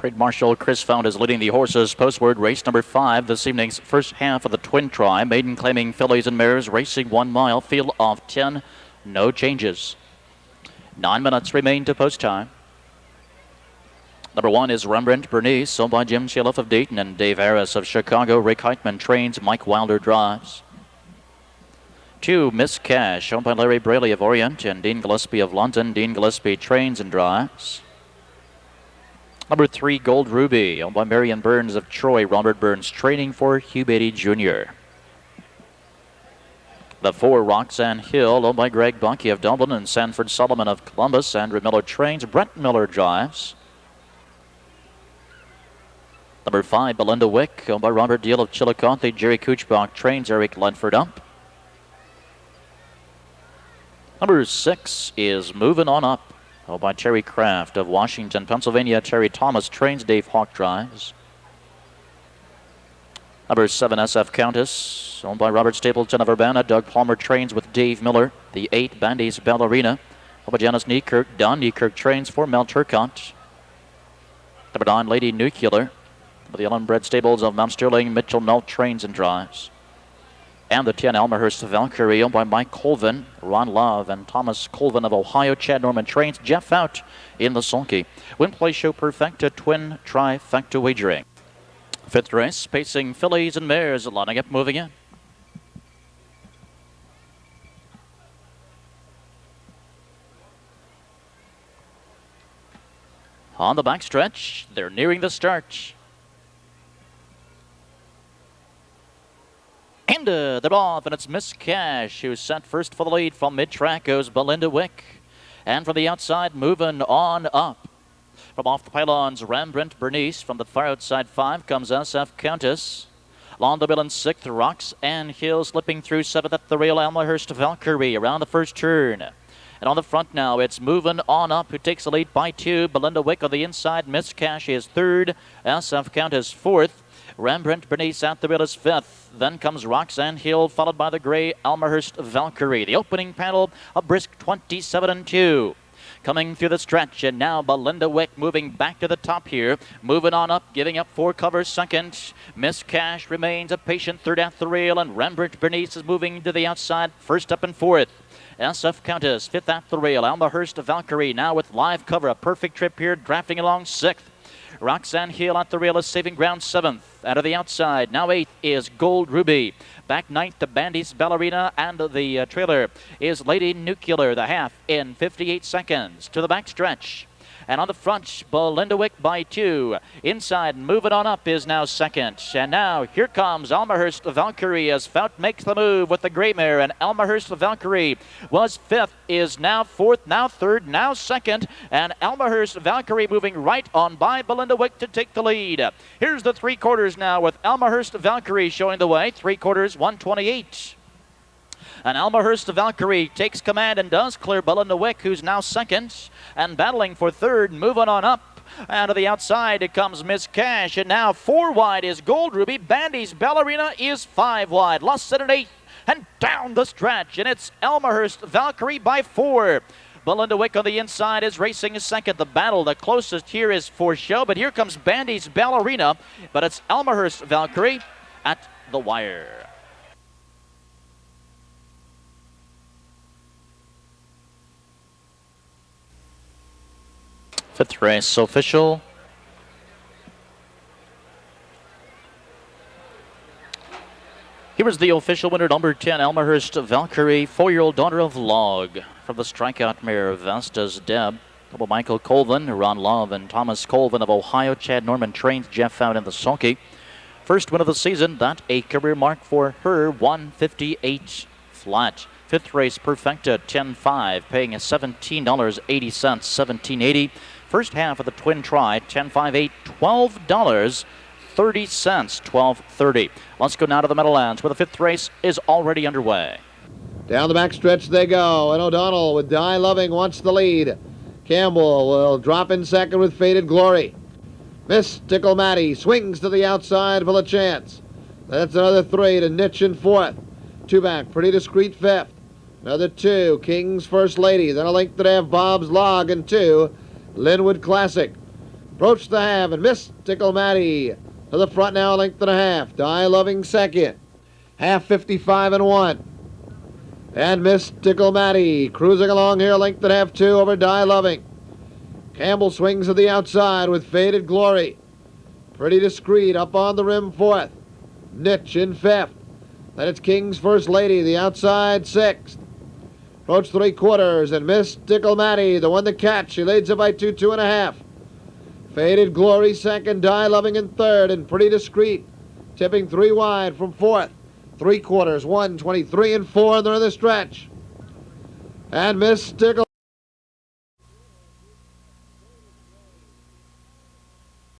Parade Marshal Chris Fout is leading the horses postward. Race number 5, this evening's first half of the twin try. Maiden claiming fillies and mares racing 1 mile. Field of 10, no changes. 9 minutes remain to post time. Number 1 is Rembrandt Bernice, owned by Jim Shaliff of Dayton and Dave Harris of Chicago. Rick Heitman trains, Mike Wilder drives. 2, Miss Cash, owned by Larry Braley of Orient and Dean Gillespie of London. Dean Gillespie trains and drives. Number 3, Gold Ruby, owned by Marion Burns of Troy. Robert Burns training for Hugh Beatty Jr. The 4, Roxanne Hill, owned by Greg Bunky of Dublin and Sanford Solomon of Columbus. Andrew Miller trains, Brett Miller drives. Number 5, Belinda Wick, owned by Robert Deal of Chillicothe. Jerry Kuchbach trains, Eric Ledford up. Number 6 is Moving On Up, owned by Terry Kraft of Washington, Pennsylvania. Terry Thomas trains, Dave Hawk drives. Number 7, SF Countess, owned by Robert Stapleton of Urbana. Doug Palmer trains with Dave Miller. The 8, Bandy's Ballerina, owned by Janice Niekirk. Don Niekirk trains for Mel Turcott. Number 9, Lady Nuclear, with the Ellen Bred Stables of Mount Sterling. Mitchell Null trains and drives. And the 10, ALMAHURST Valkyrie, owned by Mike Colvin, Ron Love, and Thomas Colvin of Ohio. Chad Norman trains, Jeff Fout in the sulky. Win, play, show perfecta, twin trifecta wagering. 5th race, pacing fillies and mares, lining up, moving in. On the backstretch, they're nearing the start. And they're off, and it's Miss Cash who's sent first for the lead. From mid-track goes Belinda Wick. And from the outside, Moving On Up. From off the pylons, Rembrandt Bernice. From the far outside 5 comes SF Countess. Along the middle in 6th, Roxanne Hill slipping through 7th at the rail. ALMAHURST Valkyrie around the first turn. And on the front now, it's Moving On Up, who takes the lead by 2. Belinda Wick on the inside. Miss Cash is 3rd. SF Countess 4th. Rembrandt Bernice at the rail is 5th. Then comes Roxanne Hill, followed by the gray ALMAHURST Valkyrie. The opening panel, a brisk 27-2. Coming through the stretch, and now Belinda Wick moving back to the top here. Moving On Up, giving up 4 covers 2nd. Miss Cash remains a patient 3rd at the rail, and Rembrandt Bernice is moving to the outside, 1st up and 4th. SF Countess 5th at the rail. ALMAHURST Valkyrie now with live cover. A perfect trip here, drafting along 6th. Roxanne Hill at the rail is saving ground 7th. Out of the outside, now 8th is Gold Ruby. Back 9th to Bandy's Ballerina, and the trailer is Lady Nuclear, the half in 58 seconds. To the back stretch. And on the front, Belinda Wick by 2. Inside, Moving On Up is now 2nd. And now, here comes ALMAHURST Valkyrie as Fout makes the move with the gray mare. And ALMAHURST Valkyrie was 5th, is now 4th, now 3rd, now 2nd. And ALMAHURST Valkyrie moving right on by Belinda Wick to take the lead. Here's the 3/4 now with ALMAHURST Valkyrie showing the way. 3/4, 128. And ALMAHURST Valkyrie takes command and does clear Belinda Wick, who's now 2nd. And battling for 3rd, Moving On Up. And to the outside, it comes Miss Cash. And now 4 wide is Gold Ruby. Bandy's Ballerina is 5 wide. Lost at an 8th. And down the stretch. And it's ALMAHURST Valkyrie by 4. Belinda Wick on the inside is racing 2nd. The battle, the closest here is for show. But here comes Bandy's Ballerina. But it's ALMAHURST Valkyrie at the wire. 5th race official. Here is the official winner, number 10, ALMAHURST Valkyrie, 4-year-old daughter of Log. From the strikeout mare, Vestas Deb. Double Michael Colvin, Ron Love, and Thomas Colvin of Ohio. Chad Norman trains, Jeff Fout in the sulky. First win of the season, that a career mark for her, 158 flat. 5th race, Perfecta, 10-5, paying $17.80, $17.80. First half of the twin try, 10-5-8, $12.30, $12.30. Let's go now to the Meadowlands, where the 5th race is already underway. Down the backstretch they go, and O'Donnell with Die Loving wants the lead. Campbell will drop in 2nd with Faded Glory. Mystical Matty swings to the outside for the chance. That's another 3 to Nitch in 4th. 2 back, Pretty Discreet 5th. Another 2, King's First Lady. Then a length and a half, Bob's Log, and 2, Linwood Classic. Approach the half and Mystical Maddie to the front now, length and a half. Die Loving second. Half 55 and 1. And Mystical Maddie cruising along here, length and a half 2 over Die Loving. Campbell swings to the outside with Faded Glory. Pretty Discreet up on the rim fourth. Niche in fifth. Then it's King's First Lady, the outside sixth. Approach 3/4 and Mystical Maddie, the one to catch. She leads it by 2.5. Faded Glory second, Die Loving in third, and Pretty Discreet tipping 3 wide from fourth. 3/4, 1:23 and 4, and they're in the stretch. And Mystical